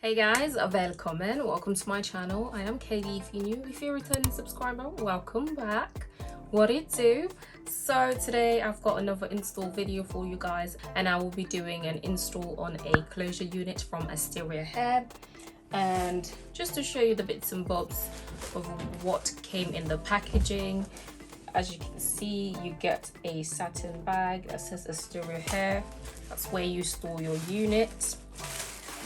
Hey guys, welcome to my channel. I am Katie. If you're new, if you're a returning subscriber, welcome back. What it do? So today I've got another install video for you guys, and I will be doing an install on a closure unit from Asteria Hair. And just to show you the bits and bobs of what came in the packaging, as you can see, you get a satin bag that says Asteria Hair. That's where you store your unit.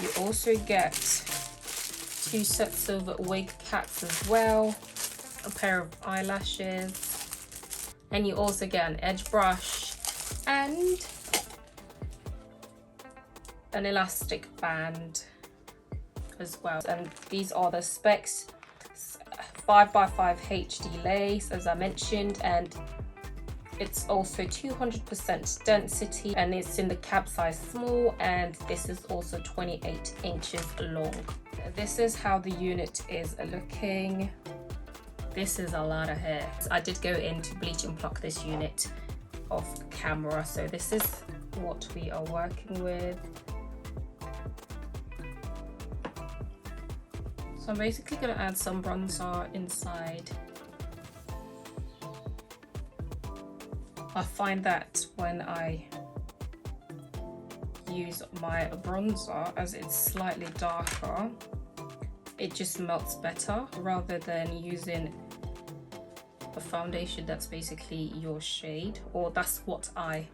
You also get 2 sets of wig caps as well, a pair of eyelashes, and you also get an edge brush and an elastic band as well. And these are the specs: 5x5 HD lace, as I mentioned, and it's also 200% density, and it's in the cap size small, and this is also 28 inches long. This is how the unit is looking. This is a lot of hair. I did go in to bleach and pluck this unit off camera, so this is what we are working with. So I'm basically going to add some bronzer inside. I find that when I use my bronzer, as it's slightly darker, it just melts better rather than using a foundation that's basically your shade, or that's what I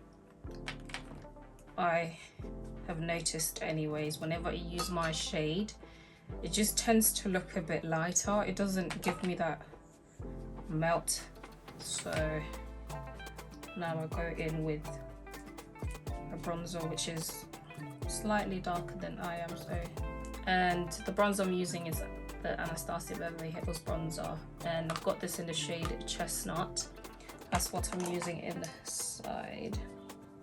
have noticed anyways. Whenever I use my shade, it just tends to look a bit lighter. It doesn't give me that melt. So now I go in with a bronzer which is slightly darker than I am. And the bronzer I'm using is the Asteria Hair's bronzer, and I've got this in the shade Chestnut. That's what I'm using inside.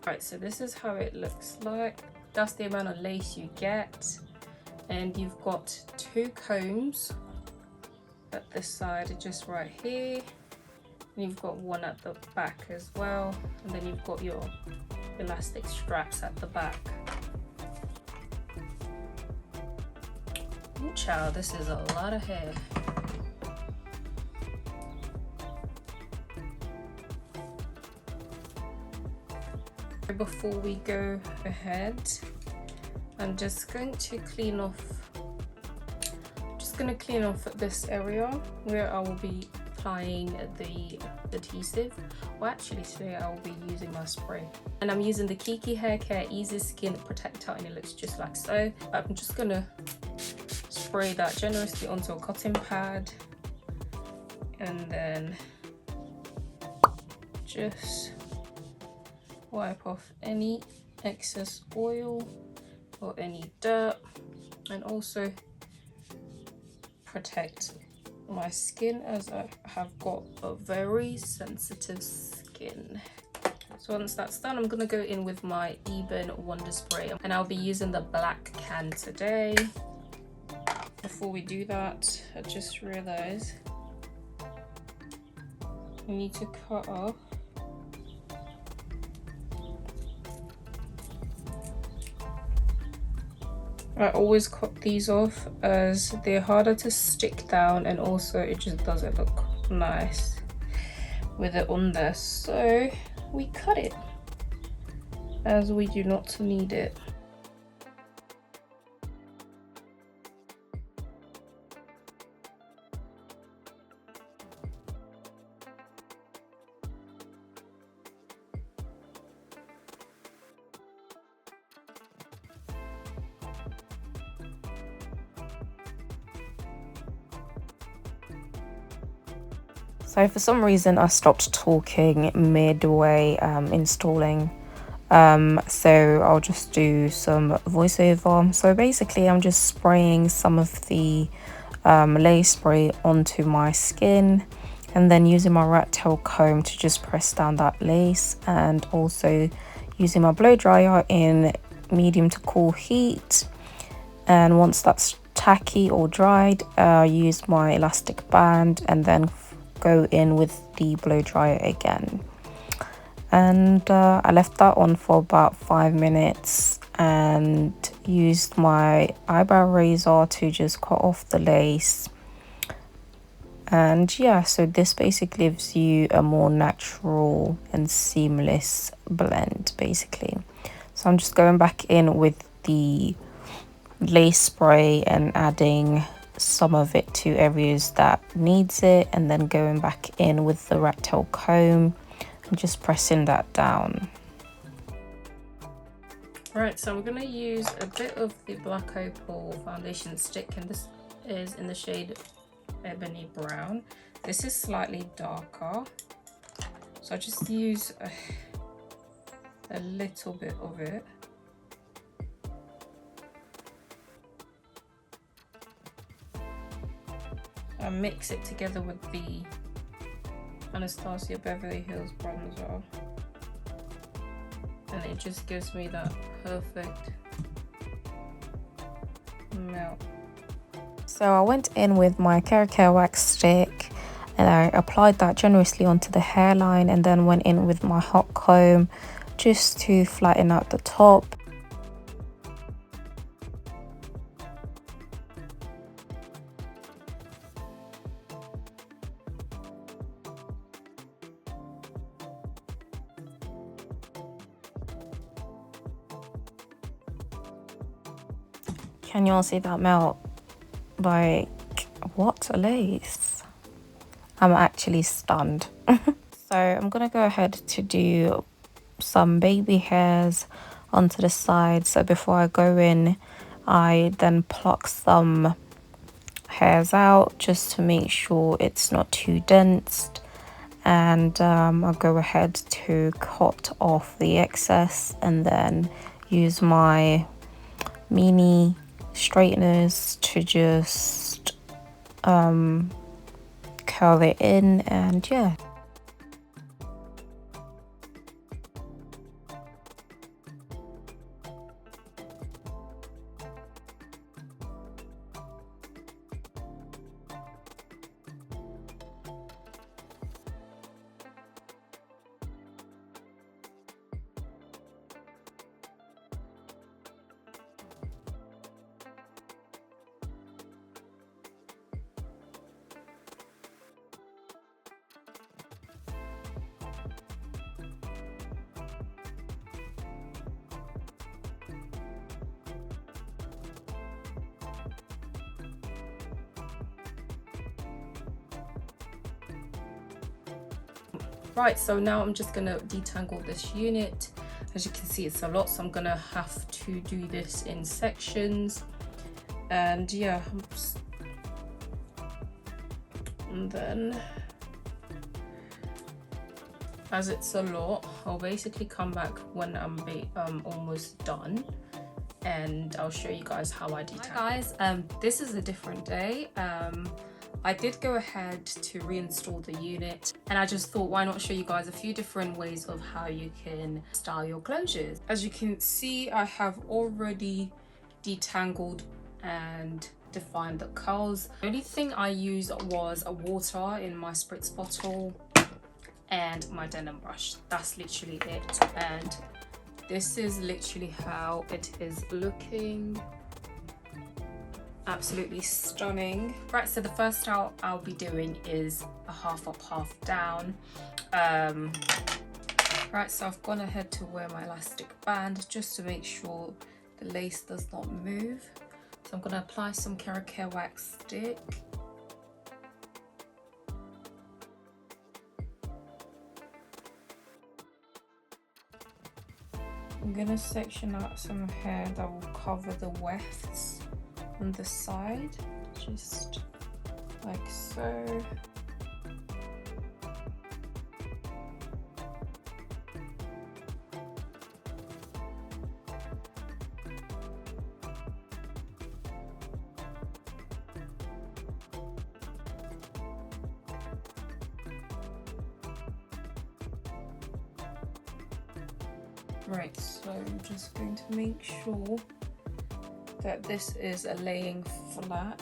Right, so this is how it looks like. That's the amount of lace you get, and you've got 2 combs at this side, just right here. And you've got one at the back as well, and then you've got your elastic straps at the back. Oh child, this is a lot of hair. Before we go ahead, I'm just going to clean off this area where I will be applying the adhesive. Well, actually today I will be using my spray, and I'm using the Kiki Hair Care Easy Skin Protector, and it looks just like so. I'm just gonna spray that generously onto a cotton pad, and then just wipe off any excess oil or any dirt, and also protect my skin, as I have got a very sensitive skin. So once that's done, I'm gonna go in with my Ebin Wonder Spray, and I'll be using the black can today. Before we do that, I just realized we need to cut off I always cut these off as they're harder to stick down, and also it just doesn't look nice with it on there. So we cut it as we do not need it. So for some reason I stopped talking midway installing, so I'll just do some voiceover. So basically I'm just spraying some of the lace spray onto my skin, and then using my rat tail comb to just press down that lace, and also using my blow dryer in medium to cool heat. And once that's tacky or dried, use my elastic band, and then go in with the blow dryer again. And I left that on for about 5 minutes, and used my eyebrow razor to just cut off the lace. And yeah, so this basically gives you a more natural and seamless blend basically. So I'm just going back in with the lace spray and adding some of it to areas that needs it, and then going back in with the rat tail comb and just pressing that down. Right, so we're going to use a bit of the Black Opal foundation stick, and this is in the shade Ebony Brown. This is slightly darker, so I just use a little bit of it. And mix it together with the Anastasia Beverly Hills bronzer, and it just gives me that perfect melt. So I went in with my Hair wax stick and I applied that generously onto the hairline, and then went in with my hot comb just to flatten out the top. Can you all see that melt? Like, what a lace. I'm actually stunned. So I'm gonna go ahead to do some baby hairs onto the side. So before I go in, I then pluck some hairs out just to make sure it's not too dense, and I'll go ahead to cut off the excess and then use my mini straighteners to just curl it in, and yeah. Right, so now I'm just gonna detangle this unit. As you can see, it's a lot, so I'm gonna have to do this in sections. And yeah, and then as it's a lot, I'll basically come back when I'm almost done, and I'll show you guys how I detangle. Hi guys, this is a different day. I did go ahead to reinstall the unit, and I just thought, why not show you guys a few different ways of how you can style your closures. As you can see, I have already detangled and defined the curls. The only thing I used was a water in my spritz bottle and my denim brush. That's literally it, and this is literally how it is looking. Absolutely stunning. Right, so the first style I'll be doing is a half up, half down. Right, so I've gone ahead to wear my elastic band just to make sure the lace does not move. So I'm going to apply some Hair wax stick. I'm going to section out some hair that will cover the wefts on the side, just like so. Right, so I'm just going to make sure that this is laying flat.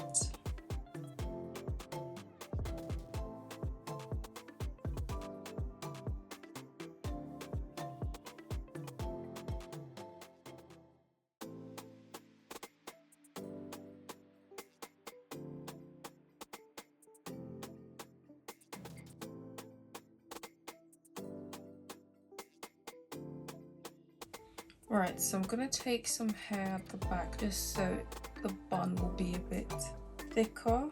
Right, so I'm gonna take some hair at the back just so the bun will be a bit thicker,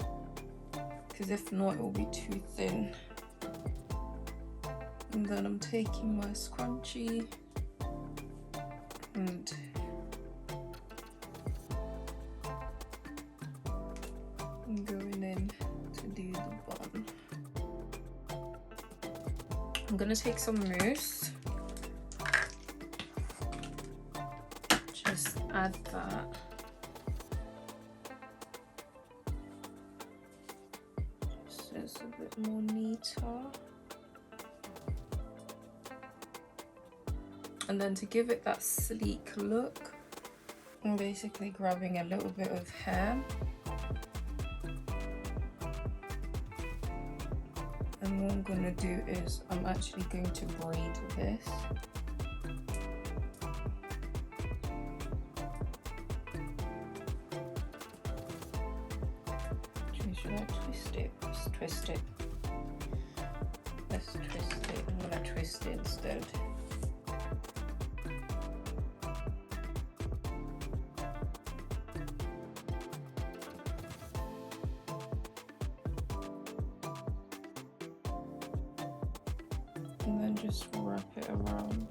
because if not it will be too thin. And then I'm taking my scrunchie and I'm going in to do the bun. I'm gonna take some mousse, just add that. So it's a bit more neater. And then to give it that sleek look, I'm basically grabbing a little bit of hair and what I'm going to do is I'm actually going to braid this. Actually, should I twist it? Let's twist it. Let's twist it. I'm going to twist it instead. And then just wrap it around.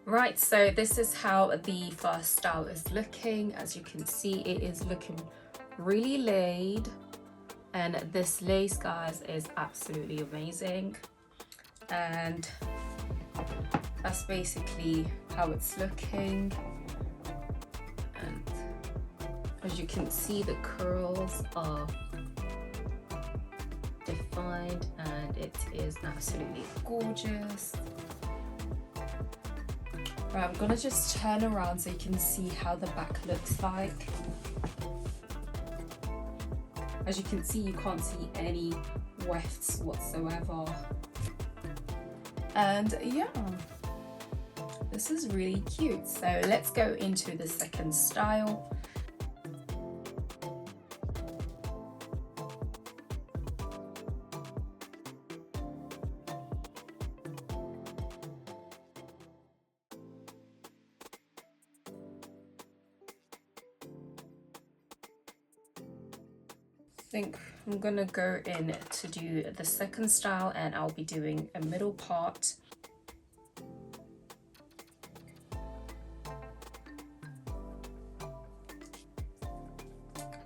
Right, so this is how the first style is looking. As you can see, it is looking really laid, and this lace, guys, is absolutely amazing. And that's basically how it's looking. And as you can see, the curls are defined and it is absolutely gorgeous. Right, I'm gonna just turn around so you can see how the back looks like. As you can see, you can't see any wefts whatsoever. And yeah, this is really cute. So let's go into the second style. I think I'm gonna go in to do the second style, and I'll be doing a middle part.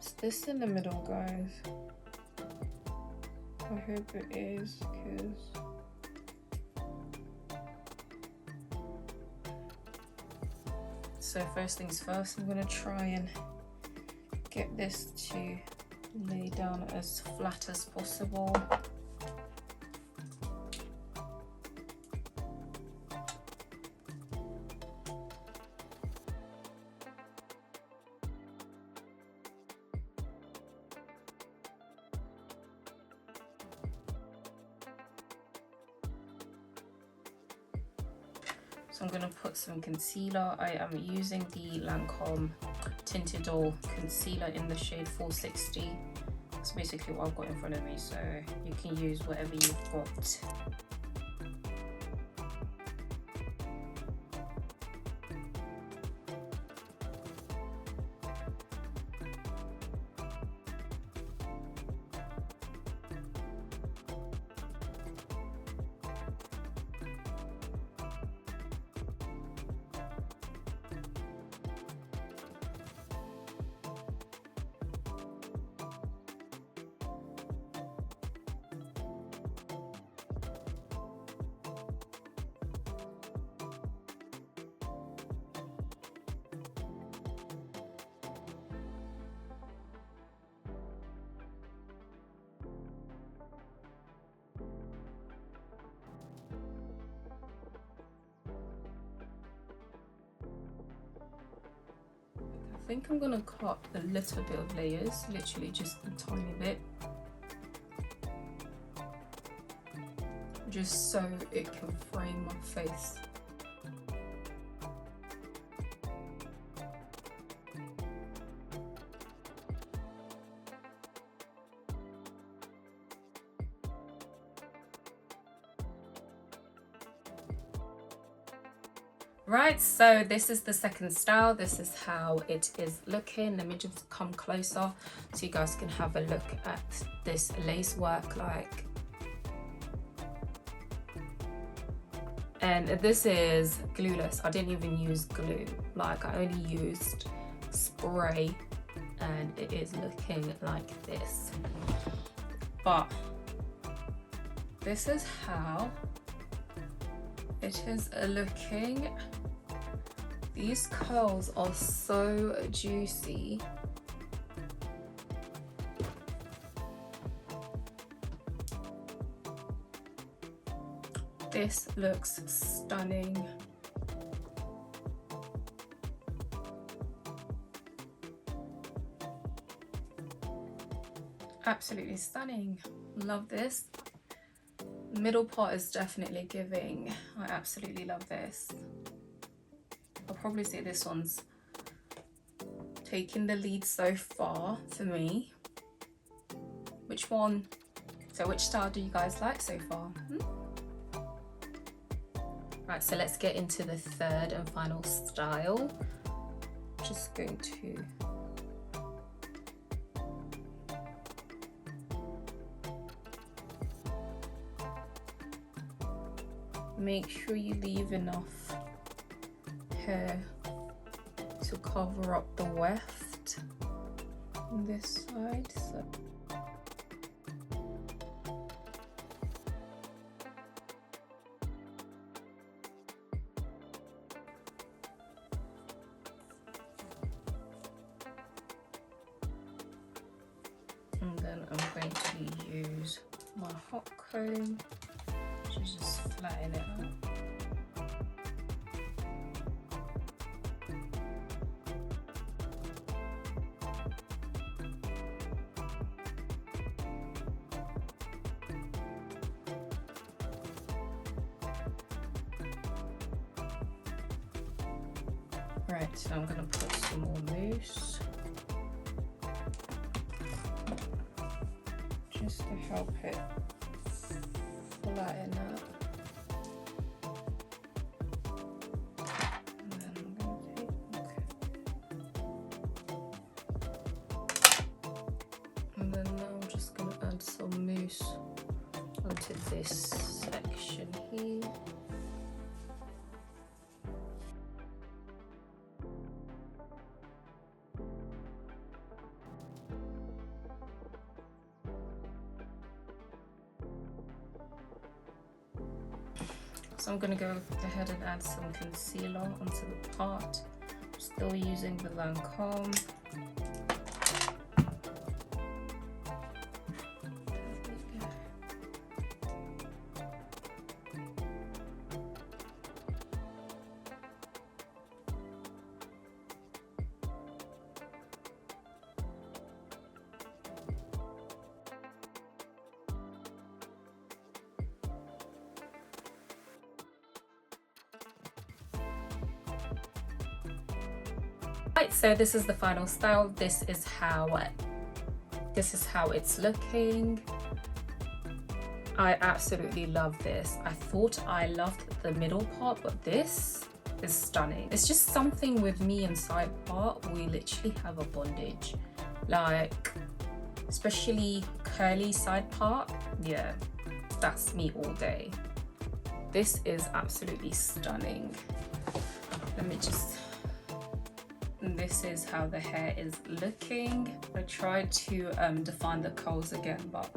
Is this in the middle, guys? I hope it is, because so first things first, I'm gonna try and get this to lay down as flat as possible. So I'm going to put some concealer. I am using the Lancome Tinted All concealer in the shade 460. That's basically what I've got in front of me, so you can use whatever you've got. think I'm gonna cut a little bit of layers, literally just a tiny bit, just so it can frame my face. Right, so this is the second style. This is how it is looking. Let me just come closer so you guys can have a look at this lace work like. And this is glueless. I didn't even use glue, like I only used spray, and it is looking like this. But this is how it is looking. These curls are so juicy. This looks stunning. Absolutely stunning. Love this. Middle part is definitely giving. I absolutely love this. I'll probably say this one's taking the lead so far for me. Which one? So which style do you guys like so far? Right, so let's get into the third and final style. Just going to make sure you leave enough hair to cover up the weft on this side. So and then I'm going to use my hot comb to just flatten it out. Right, so I'm going to put some more mousse just to help it flatten out. And then I'm going to and then now I'm just going to add some mousse onto this section here. So I'm going to go ahead and add some concealer onto the part. I'm still using the Lancome. Right, so this is the final style. This is how it's looking. I absolutely love this. I thought I loved the middle part, but this is stunning. It's just something with me and side part. We literally have a bondage, like especially curly side part. Yeah, that's me all day. This is absolutely stunning. Let me just. This is how the hair is looking. I tried to define the curls again, but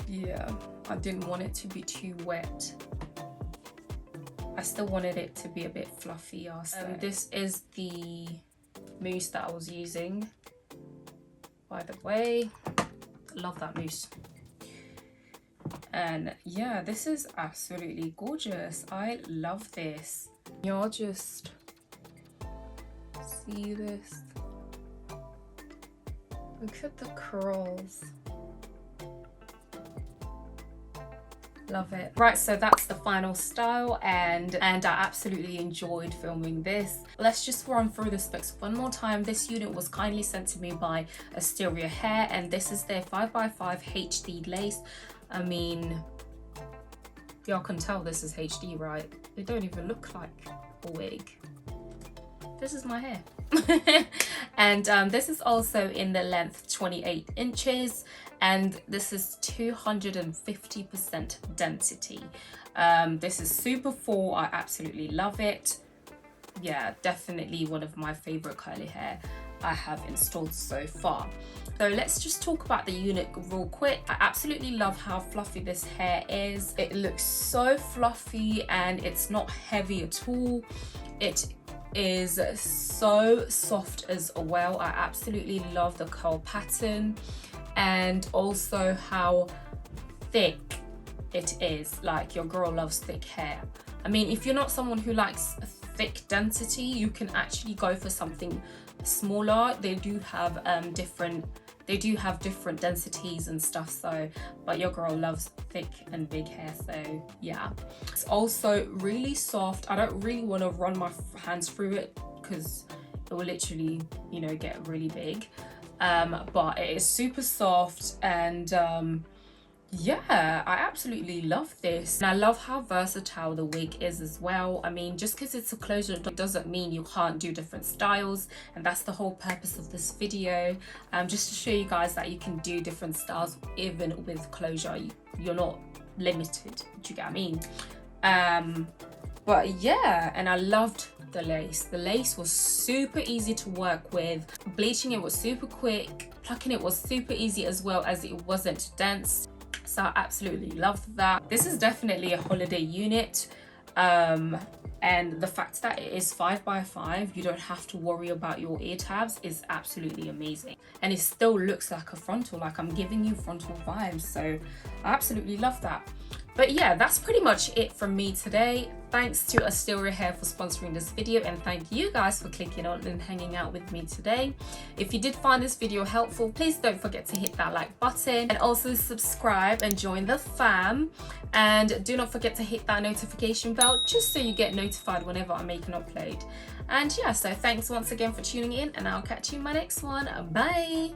yeah, I didn't want it to be too wet. I still wanted it to be a bit fluffier. So this is the mousse that I was using, by the way. Love that mousse. And yeah, this is absolutely gorgeous. I love this. You're just see this? Look at the curls. Love it. Right, so that's the final style, and I absolutely enjoyed filming this. Let's just run through the specs one more time. This unit was kindly sent to me by Asteria Hair, and this is their 5x5 HD lace. I mean, y'all can tell this is HD, right? It don't even look like a wig. This is my hair. And this is also in the length 28 inches, and this is 250% density. This is super full. I absolutely love it. Yeah, definitely one of my favorite curly hair I have installed so far. So let's just talk about the unit real quick. I absolutely love how fluffy this hair is. It looks so fluffy and it's not heavy at all. It is so soft as well. I absolutely love the curl pattern and also how thick it is. Like, your girl loves thick hair. I mean, if you're not someone who likes thick density, you can actually go for something smaller. They do have different densities and stuff, so but your girl loves thick and big hair, so yeah. It's also really soft. I don't really want to run my hands through it because it will literally, you know, get really big, but it is super soft, and yeah, I absolutely love this. And I love how versatile the wig is as well. I mean, just because it's a closure doesn't mean you can't do different styles, and that's the whole purpose of this video, just to show you guys that you can do different styles even with closure. You're not limited, do you get what I mean? But yeah, and I loved the lace. The lace was super easy to work with. Bleaching it was super quick. Plucking it was super easy as well, as it wasn't dense. So I absolutely loved that. This is definitely a holiday unit, and the fact that it is 5x5, you don't have to worry about your ear tabs, is absolutely amazing. And it still looks like a frontal, like I'm giving you frontal vibes, so I absolutely love that. But yeah, that's pretty much it from me today. Thanks to Asteria Hair for sponsoring this video, and thank you guys for clicking on and hanging out with me today. If you did find this video helpful, please don't forget to hit that like button and also subscribe and join the fam. And do not forget to hit that notification bell just so you get notified whenever I make an upload. And yeah, so thanks once again for tuning in, and I'll catch you in my next one. Bye!